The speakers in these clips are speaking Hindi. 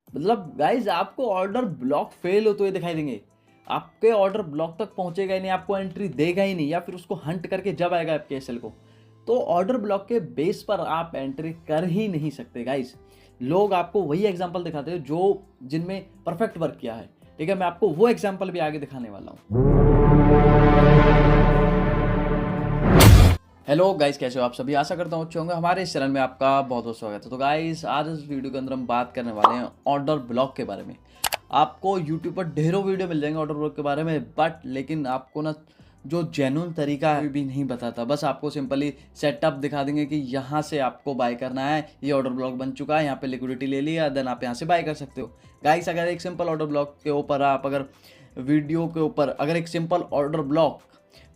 मतलब गाइज आपको ऑर्डर ब्लॉक फेल होते हुए दिखाई देंगे, आपके ऑर्डर ब्लॉक तक पहुंचेगा ही नहीं, आपको एंट्री देगा ही नहीं, या फिर उसको हंट करके जब आएगा आपके एसएल को, तो ऑर्डर ब्लॉक के बेस पर आप एंट्री कर ही नहीं सकते गाइज। लोग आपको वही एग्जांपल दिखाते हैं जो जिनमें परफेक्ट वर्क किया है। ठीक है, मैं आपको वो एग्जांपल भी आगे दिखाने वाला हूँ। हेलो गाइस, कैसे हो आप सभी? आशा करता हूँ अच्छे होंगे। हमारे इस चैनल में आपका बहुत बहुत स्वागत है। तो गाइस, आज इस वीडियो के अंदर हम बात करने वाले हैं ऑर्डर ब्लॉक के बारे में। आपको यूट्यूब पर ढेरों वीडियो मिल जाएंगे ऑर्डर ब्लॉक के बारे में, बट लेकिन आपको ना जो जेन्युइन तरीका है भी नहीं बताता। बस आपको सिंपली सेटअप दिखा देंगे कि यहाँ से आपको बाय करना है, ये ऑर्डर ब्लॉक बन चुका है, यहाँ पे लिक्विडिटी ले लिया, देन आप यहाँ से बाय कर सकते हो। गाइस, अगर एक सिंपल ऑर्डर ब्लॉक के ऊपर आप अगर वीडियो के ऊपर अगर एक सिंपल ऑर्डर ब्लॉक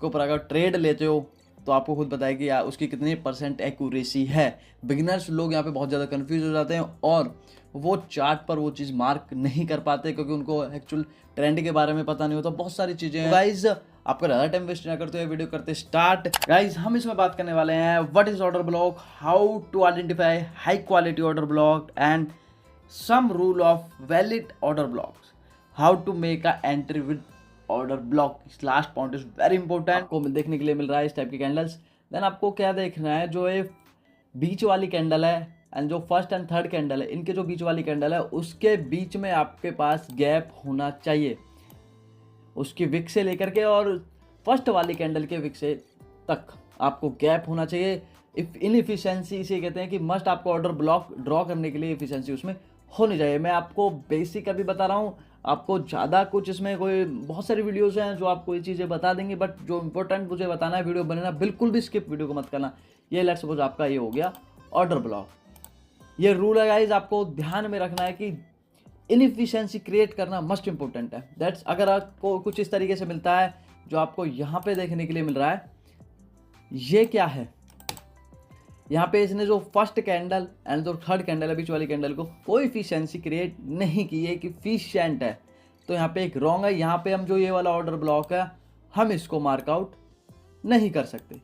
के ऊपर अगर ट्रेड लेते हो तो आपको खुद बताया कि उसकी कितनी % एक्यूरेसी है। बिगिनर्स लोग यहाँ पे बहुत ज़्यादा कंफ्यूज हो जाते हैं और वो चार्ट पर वो चीज़ मार्क नहीं कर पाते क्योंकि उनको एक्चुअल ट्रेंड के बारे में पता नहीं होता। बहुत सारी चीज़ें हैं। गाइज, आपका ज़्यादा टाइम वेस्ट ना करते हुए वीडियो करते स्टार्ट। गाइज, हम इसमें बात करने वाले हैं what is order block, how to identify high quality order block and some rule of valid order blocks, how to make a entry with order block. Last point is very important. आपको देखने के लिए मिल रहा है इस टाइप की कैंडल्स। देन आपको क्या देखना है, जो ये बीच वाली कैंडल है एंड जो फर्स्ट एंड थर्ड कैंडल है, इनके जो बीच वाली कैंडल है उसके बीच में आपके पास गैप होना चाहिए, उसकी विक से लेकर के और फर्स्ट वाली कैंडल के विक से तक आपको गैप होना चाहिए। इनएफिशिएंसी इसे कहते हैं कि मस्ट आपको ऑर्डर ब्लॉक ड्रॉ करने के लिए एफिशिएंसी उसमें होनी चाहिए। मैं आपको बेसिक अभी बता रहा हूँ, आपको ज़्यादा कुछ इसमें कोई बहुत सारी वीडियोस हैं जो आपको ये चीज़ें बता देंगी, बट जो इंपॉर्टेंट मुझे बताना है वीडियो बनाना, बिल्कुल भी स्किप वीडियो को मत करना। ये लेट्स सपोज आपका ये हो गया ऑर्डर ब्लॉक। ये रूल है गाइज, आपको ध्यान में रखना है कि इनएफिशिएंसी क्रिएट करना मस्ट इंपॉर्टेंट है। दैट्स अगर आपको कुछ इस तरीके से मिलता है जो आपको यहाँ पे देखने के लिए मिल रहा है, ये क्या है, यहाँ पे इसने जो फर्स्ट कैंडल एंड जो थर्ड कैंडल है बीच वाली कैंडल को कोई एफिशिएंसी क्रिएट नहीं की है कि एफिशिएंट है, तो यहाँ पे एक रॉन्ग है। यहाँ पे हम जो ये वाला ऑर्डर ब्लॉक है हम इसको मार्कआउट नहीं कर सकते,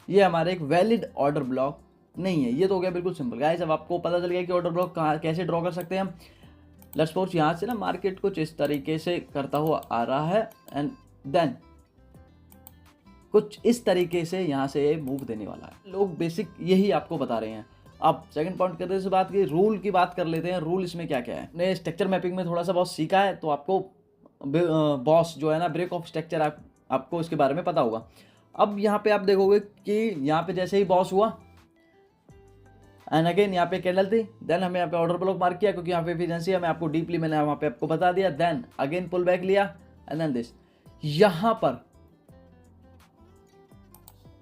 ये हमारा एक वैलिड ऑर्डर ब्लॉक नहीं है। ये तो हो गया बिल्कुल सिंपल। गाइस, अब आपको पता चल गया कि ऑर्डर ब्लॉक कहाँ कैसे ड्रॉ कर सकते हैं हम। लेट्स सपोज यहाँ से ना मार्केट कुछ इस तरीके से करता हुआ आ रहा है एंड देन कुछ इस तरीके से यहाँ से ये मूव देने वाला है। लोग बेसिक यही आपको बता रहे हैं। अब सेकंड पॉइंट करने से बात की रूल की बात कर लेते हैं। रूल इसमें क्या क्या है, ने स्ट्रक्चर मैपिंग में थोड़ा सा बहुत सीखा है, तो आपको बॉस जो है ना ब्रेक ऑफ स्ट्रक्चर आपको इसके बारे में पता होगा। अब यहाँ पे आप देखोगे कि यहाँ पे जैसे ही बॉस हुआ एंड अगेन यहाँ पे कैंडल थी, देन हमें यहाँ पे ऑर्डर ब्लॉक मार्क किया क्योंकि यहाँ पे एफिशिएंसी है, मैं आपको डीपली मैंने वहाँ पे आपको बता दिया। देन अगेन पुल बैक लिया एंड देन दिस, यहाँ पर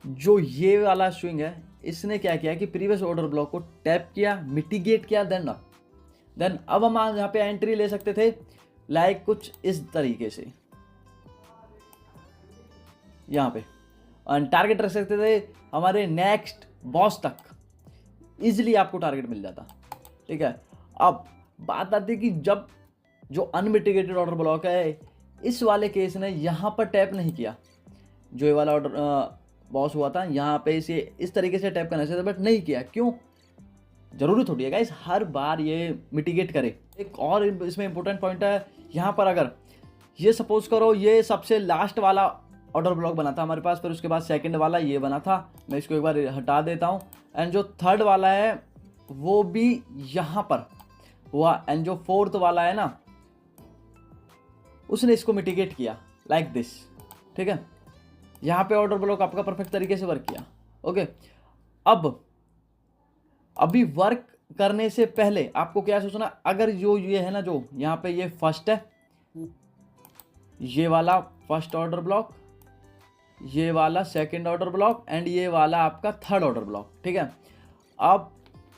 जो ये वाला स्विंग है इसने क्या किया कि प्रीवियस ऑर्डर ब्लॉक को टैप किया, मिटिगेट किया, देन अब हम यहाँ पे एंट्री ले सकते थे लाइक कुछ इस तरीके से, यहाँ पे टारगेट रख सकते थे हमारे नेक्स्ट बॉस तक, इजिली आपको टारगेट मिल जाता। ठीक है, अब बात आती है कि जब जो अनमिटिगेटेड ऑर्डर ब्लॉक है, इस वाले केस ने यहाँ पर टैप नहीं किया, जो ये वाला ऑर्डर बॉस हुआ था यहाँ पे इसे इस तरीके से टैप करना चाहिए बट नहीं किया। क्यों? जरूरी थोड़ी है गाइस हर बार ये मिटिगेट करे। एक और इसमें इंपॉर्टेंट पॉइंट है, यहाँ पर अगर ये सपोज करो ये सबसे लास्ट वाला ऑर्डर ब्लॉक बना था हमारे पास, फिर उसके बाद सेकंड वाला ये बना था, मैं इसको एक बार हटा देता हूँ, एंड जो थर्ड वाला है वो भी यहाँ पर हुआ, एंड जो फोर्थ वाला है ना उसने इसको मिटिगेट किया लाइक दिस। ठीक है, यहाँ पे ऑर्डर ब्लॉक आपका परफेक्ट तरीके से वर्क किया। ओके, अब अभी वर्क करने से पहले आपको क्या सोचना, अगर जो ये है ना, जो यहाँ पे ये फर्स्ट है, ये वाला फर्स्ट ऑर्डर ब्लॉक, ये वाला सेकंड ऑर्डर ब्लॉक एंड ये वाला आपका थर्ड ऑर्डर ब्लॉक। ठीक है, अब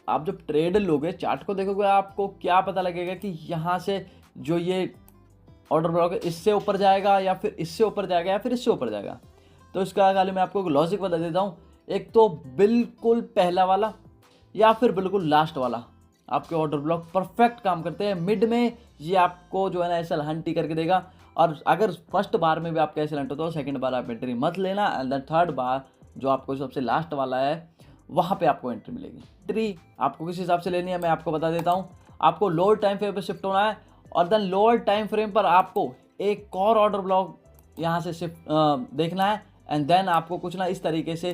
आप जब ट्रेड लोगे चार्ट को देखोगे आपको क्या पता लगेगा कि यहाँ से जो ये ऑर्डर ब्लॉक है इससे ऊपर जाएगा या फिर इससे ऊपर जाएगा या फिर इससे ऊपर जाएगा। तो इसका खाली मैं आपको लॉजिक बता देता हूँ, एक तो बिल्कुल पहला वाला या फिर बिल्कुल लास्ट वाला आपके ऑर्डर ब्लॉक परफेक्ट काम करते हैं। मिड में ये आपको जो है ना एसएल हंट ही करके देगा, और अगर फर्स्ट बार में भी आपका एसएल हंट होता है, सेकंड बार आप एंट्री मत लेना, एंड देन थर्ड बार जो आपको सबसे लास्ट वाला है वहाँ पे आपको एंट्री मिलेगी। एंट्री आपको किस हिसाब से लेनी है मैं आपको बता देता हूँ। आपको लोअर टाइम फ्रेम पर शिफ्ट होना है और देन लोअर टाइम फ्रेम पर आपको एक और ऑर्डर ब्लॉक यहाँ से शिफ्ट देखना है एंड देन आपको कुछ ना इस तरीके से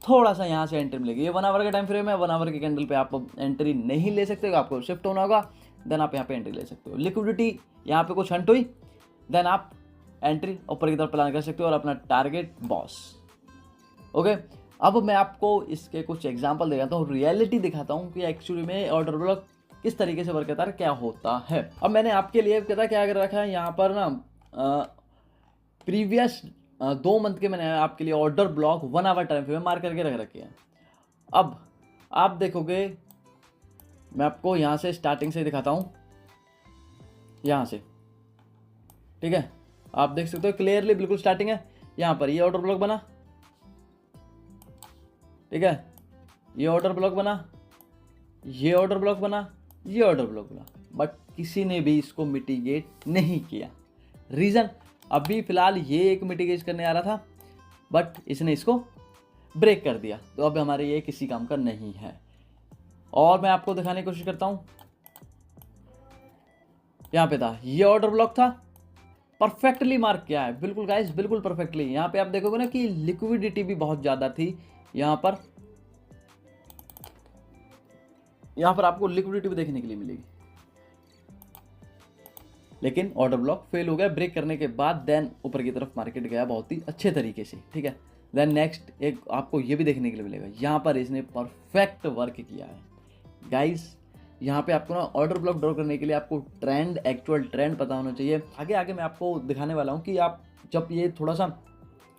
थोड़ा सा यहाँ से एंट्री मिलेगी। ये 1 आवर का टाइम फ्रेम है, 1 आवर के कैंडल पे आप एंट्री नहीं ले सकते हो, आपको शिफ्ट होना होगा, देन आप यहाँ पे एंट्री ले सकते हो। लिक्विडिटी यहाँ पे कुछ हंट हुई, देन आप एंट्री ऊपर की तरफ प्लान कर सकते हो और अपना टारगेट बॉस। ओके, अब मैं आपको इसके कुछ एग्जाम्पल दिखाता हूँ, रियलिटी दिखाता हूँ कि एक्चुअली में ऑर्डर ब्लॉक किस तरीके से वर्क करता है, क्या होता है। अब मैंने आपके लिए पता क्या कर रखा है यहाँ पर ना, प्रीवियस 2 मंथ के मैंने आपके लिए order block 1 hour time frame में मार्क करके रख रखे हैं। अब आप देखोगे, मैं आपको यहाँ से स्टार्टिंग से दिखाता हूँ, यहाँ से, ठीक है, आप देख सकते हो क्लियरली, बिल्कुल स्टार्टिंग है। यहाँ पर ये ऑर्डर ब्लॉक बना, ठीक है, ये ऑर्डर ब्लॉक बना, ये ऑर्डर ब्लॉक बना, ये ऑर्डर ब्लॉक बना, बट किसी ने भी इसको मिटिगेट नहीं किया। रीज़न, अभी फिलहाल ये एक मिटिगेट करने आ रहा था बट इसने इसको ब्रेक कर दिया, तो अब हमारे ये किसी काम का नहीं है। और मैं आपको दिखाने की कोशिश करता हूँ, यहाँ पे था, ये ऑर्डर ब्लॉक था, परफेक्टली मार्क किया है, बिल्कुल गाइस, बिल्कुल परफेक्टली। यहाँ पे आप देखोगे ना कि लिक्विडिटी भी बहुत ज़्यादा थी, यहाँ पर आपको लिक्विडिटी भी देखने के लिए मिलेगी, लेकिन ऑर्डर ब्लॉक फेल हो गया ब्रेक करने के बाद। देन ऊपर की तरफ मार्केट गया बहुत ही अच्छे तरीके से, ठीक है। देन नेक्स्ट एक आपको ये भी देखने के लिए मिलेगा, यहाँ पर इसने परफेक्ट वर्क किया है गाइस। यहाँ पे आपको ना ऑर्डर ब्लॉक ड्रॉ करने के लिए आपको ट्रेंड, एक्चुअल ट्रेंड पता होना चाहिए। आगे आगे मैं आपको दिखाने वाला हूँ कि आप जब ये थोड़ा सा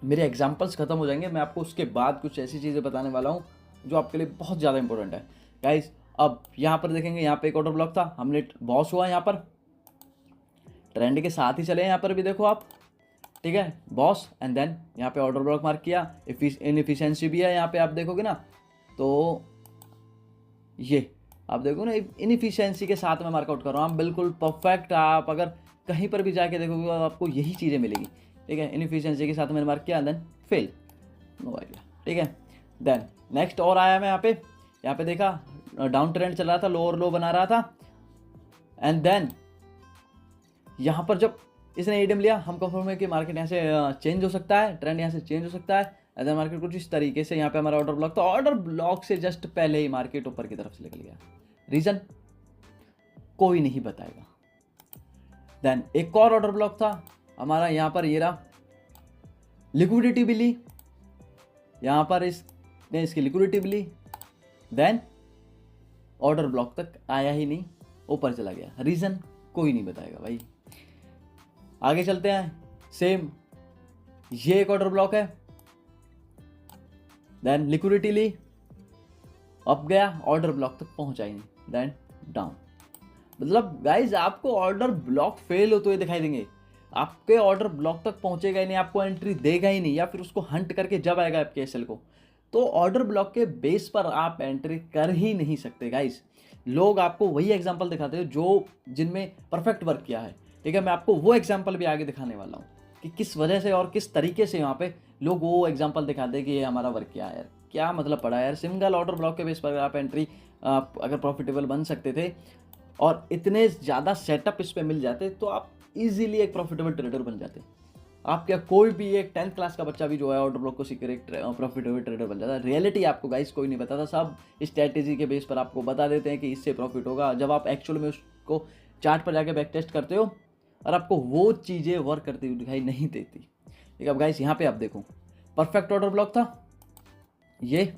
मेरे एग्जाम्पल्स खत्म हो जाएंगे, मैं आपको उसके बाद कुछ ऐसी चीज़ें बताने वाला हूँ जो आपके लिए बहुत ज़्यादा इंपॉर्टेंट है गाइस। अब यहाँ पर देखेंगे, यहाँ पे एक ऑर्डर ब्लॉक था, हमने बॉस हुआ यहाँ पर, ट्रेंड के साथ ही चले, यहाँ पर भी देखो आप, ठीक है, बॉस, एंड देन यहाँ पे ऑर्डर ब्लॉक मार्क किया। इनएफिशिएंसी भी है यहाँ पे, आप देखोगे ना, तो ये आप देखो ना, इनएफिशिएंसी के साथ मैं मार्कआउट कर रहा हूँ, बिल्कुल परफेक्ट। आप अगर कहीं पर भी जाके देखोगे आपको यही चीज़ें मिलेगी, ठीक है। इनएफिशिएंसी के साथ मैंने मार्क किया, देन फेल, नो आइडिया, ठीक है। देन नेक्स्ट और आया मैं यहाँ पे देखा डाउन ट्रेंड चल रहा था, लोअर लो बना रहा था, एंड देन यहाँ पर जब इसने एडीएम लिया, हम कंफर्म है कि मार्केट यहाँ से चेंज हो सकता है, ट्रेंड यहाँ से चेंज हो सकता है। एंड देन मार्केट कुछ इस तरीके से, यहाँ पे हमारा ऑर्डर ब्लॉक था, ऑर्डर ब्लॉक से जस्ट पहले ही मार्केट ऊपर की तरफ से निकल गया। रीजन कोई नहीं बताएगा। देन एक और ऑर्डर ब्लॉक था हमारा, यहाँ पर ये रहा, लिक्विडिटी भी ली, यहाँ पर इसने इसकी लिक्विडिटी भी ली, देन ऑर्डर ब्लॉक तक आया ही नहीं, ऊपर चला गया। रीजन कोई नहीं बताएगा भाई। आगे चलते हैं, सेम ये एक ऑर्डर ब्लॉक है, देन लिक्विडिटी ली, अप गया, ऑर्डर ब्लॉक तक पहुंचा ही नहीं, देन डाउन। मतलब गाइज आपको ऑर्डर ब्लॉक फेल होते हुए दिखाई देंगे, आपके ऑर्डर ब्लॉक तक पहुंचेगा ही नहीं, आपको एंट्री देगा ही नहीं, या फिर उसको हंट करके जब आएगा आपके एसएल को, तो ऑर्डर ब्लॉक के बेस पर आप एंट्री कर ही नहीं सकते गाइज। लोग आपको वही एग्जांपल दिखाते हैं जो जिनमें परफेक्ट वर्क किया है, ठीक है। मैं आपको वो एग्जांपल भी आगे दिखाने वाला हूँ कि किस वजह से और किस तरीके से यहाँ पे लोग वो एग्जांपल दिखाते हैं कि ये हमारा वर्क किया है। यार क्या मतलब पड़ा यार, सिंगल ऑर्डर ब्लॉक के बेस पर आप एंट्री अगर प्रॉफिटेबल बन सकते थे और इतने ज़्यादा सेटअप इस पर मिल जाते तो आप इजीली एक प्रॉफिटेबल ट्रेडर बन जाते। आप क्या कोई भी एक 10th क्लास का बच्चा भी जो है ऑर्डर ब्लॉक को सीकर एक प्रॉफिटेबल ट्रेडर बन जाता है। रियलिटी आपको गाइस कोई नहीं बताता, सब स्ट्रैटेजी के बेस पर आपको बता देते हैं कि इससे प्रॉफिट होगा। जब आप एक्चुअल में उसको चार्ट पर जाके बैक टेस्ट करते हो और आपको वो चीज़ें वर्क करती हुई दिखाई नहीं देती। ठीक है, अब गाइस यहाँ पे आप देखो, परफेक्ट ऑर्डर ब्लॉक था ये,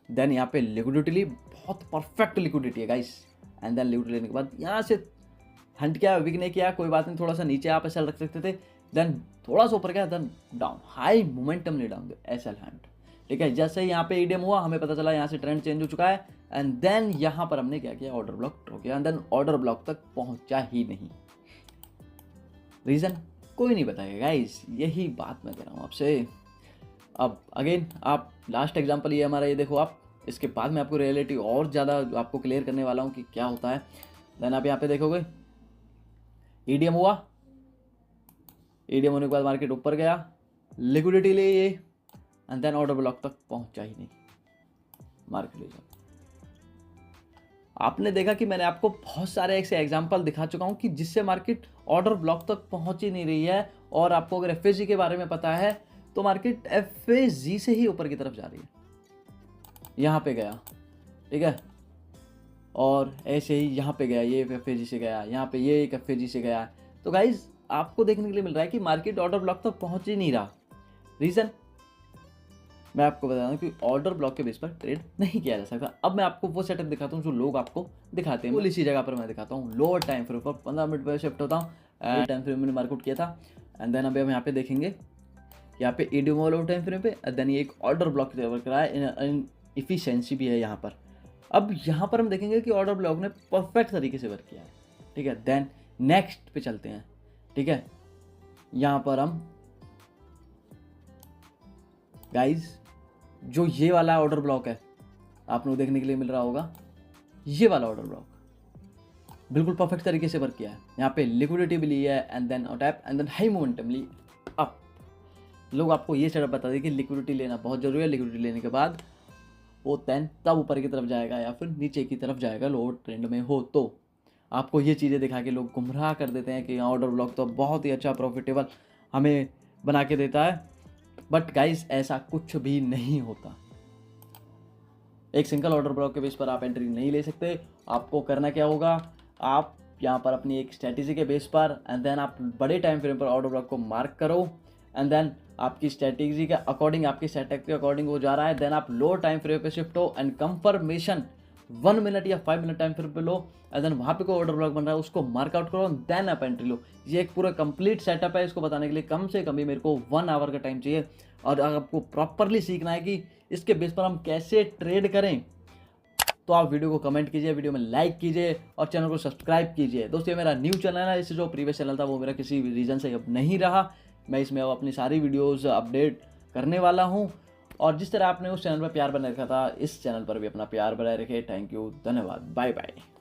देन यहाँ पे लिक्विडिटी ली, बहुत परफेक्ट लिक्विडिटी है गाइस, एंड देन लिक्विडिटी लेने के बाद यहाँ से हंट किया, विक नहीं किया, कोई बात नहीं, थोड़ा सा नीचे आप एसएल रख सकते थे, देन थोड़ा सा ऊपर गया, देन डाउन, हाई मोमेंटम नहीं डाउन एसएल हैंड। ठीक है, जैसे ही यहाँ पे ईडीएम हुआ हमें पता चला यहाँ से ट्रेंड चेंज हो चुका है, एंड देन यहाँ पर हमने क्या किया, ऑर्डर ब्लॉक ड्रॉ किया, एंड देन ऑर्डर ब्लॉक तक पहुंचा ही नहीं। रीजन कोई नहीं बताएगा गाइस, यही बात मैं कह रहा हूँ आपसे। अब अगेन आप लास्ट एग्जांपल ये हमारा, ये देखो आप, इसके बाद मैं आपको रियलिटी और ज़्यादा आपको क्लियर करने वाला हूँ कि क्या होता है। देन आप यहाँ पे देखोगे ईडीएम हुआ, ईडीएम होने के बाद मार्केट ऊपर गया, लिक्विडिटी ले ये, एंड देन ऑर्डर ब्लॉक तक पहुंचा ही नहीं, मार्केट ले जाओ। आपने देखा कि मैंने आपको बहुत सारे ऐसे एग्जाम्पल दिखा चुका हूँ कि जिससे मार्केट ऑर्डर ब्लॉक तक पहुँच ही नहीं रही है। और आपको अगर एफ के बारे में पता है तो मार्केट एफ से ही ऊपर की तरफ जा रही है। यहाँ पे गया, ठीक है, और ऐसे ही यहाँ पे गया, ये एफ से गया, यहाँ पे ये एक एफ से गया। तो गाइज आपको देखने के लिए मिल रहा है कि मार्केट ऑर्डर ब्लॉक तक पहुँच ही नहीं रहा। रीज़न मैं आपको बता दूं कि ऑर्डर ब्लॉक के बेस पर ट्रेड नहीं किया जा सकता। अब मैं आपको वो सेटअप दिखाता हूँ जो लोग आपको दिखाते हैं। इसी जगह पर मैं दिखाता हूँ लोअर टाइम फ्रेम पर 15 मिनट पर शिफ्ट होता हूँ। टाइम फ्रेम मैंने मार्कआउट किया था एंड देन अभी हम यहाँ पे देखेंगे, यहाँ पे एडी लोअर टाइम फ्रेम पे देन ये एक ऑर्डर ब्लॉक की तरफ करा है, इफिशियंसी भी है यहाँ पर। अब यहाँ पर हम देखेंगे कि ऑर्डर ब्लॉक ने परफेक्ट तरीके से वर्क किया है, ठीक है। देन नेक्स्ट पे चलते हैं, ठीक है। यहाँ पर हम गाइज जो ये वाला ऑर्डर ब्लॉक है आपको देखने के लिए मिल रहा होगा, ये वाला ऑर्डर ब्लॉक बिल्कुल परफेक्ट तरीके से वर्क किया है। यहाँ पे लिक्विडिटी भी ली है and then tap and then high momentum ली अप। लोग आपको ये सेटअप बता दें कि लिक्विडिटी लेना बहुत जरूरी है, लिक्विडिटी लेने के बाद वो तब ऊपर की तरफ जाएगा या फिर नीचे की तरफ जाएगा लोअर ट्रेंड में हो। तो आपको ये चीज़ें दिखा के लोग गुमराह कर देते हैं कि ऑर्डर ब्लॉक तो बहुत ही अच्छा प्रॉफिटेबल हमें बना के देता है, बट गाइस ऐसा कुछ भी नहीं होता। एक सिंगल ऑर्डर ब्लॉक के बेस पर आप एंट्री नहीं ले सकते। आपको करना क्या होगा, आप यहाँ पर अपनी एक स्ट्रैटेजी के बेस पर एंड देन आप बड़े टाइम फ्रेम पर ऑर्डर ब्लॉक को मार्क करो एंड देन आपकी स्ट्रैटेजी के अकॉर्डिंग, आपकी सेटअप के अकॉर्डिंग वो जा रहा है, देन आप लो टाइम फ्रेम पे शिफ्ट हो एंड कंफर्मेशन 1 मिनट या 5 मिनट टाइम फ्रेम पे लो एंड देन वहाँ पे कोई ऑर्डर ब्लॉक बन रहा है उसको मार्कआउट करो देन आप एंट्री लो। ये एक पूरा कंप्लीट सेटअप है। इसको बताने के लिए कम से कम भी मेरे को 1 आवर का टाइम चाहिए। और अगर आपको प्रॉपरली सीखना है कि इसके बेस पर हम कैसे ट्रेड करें तो आप वीडियो को कमेंट कीजिए, वीडियो में लाइक कीजिए और चैनल को सब्सक्राइब कीजिए। दोस्तों ये मेरा न्यू चैनल है, इससे जो प्रीवियस चैनल था वो मेरा किसी रीज़न से अब नहीं रहा। मैं इसमें अब अपनी सारी वीडियोस अपडेट करने वाला हूं और जिस तरह आपने उस चैनल पर प्यार बनाए रखा था इस चैनल पर भी अपना प्यार बनाए रखे। थैंक यू, धन्यवाद, बाय बाय।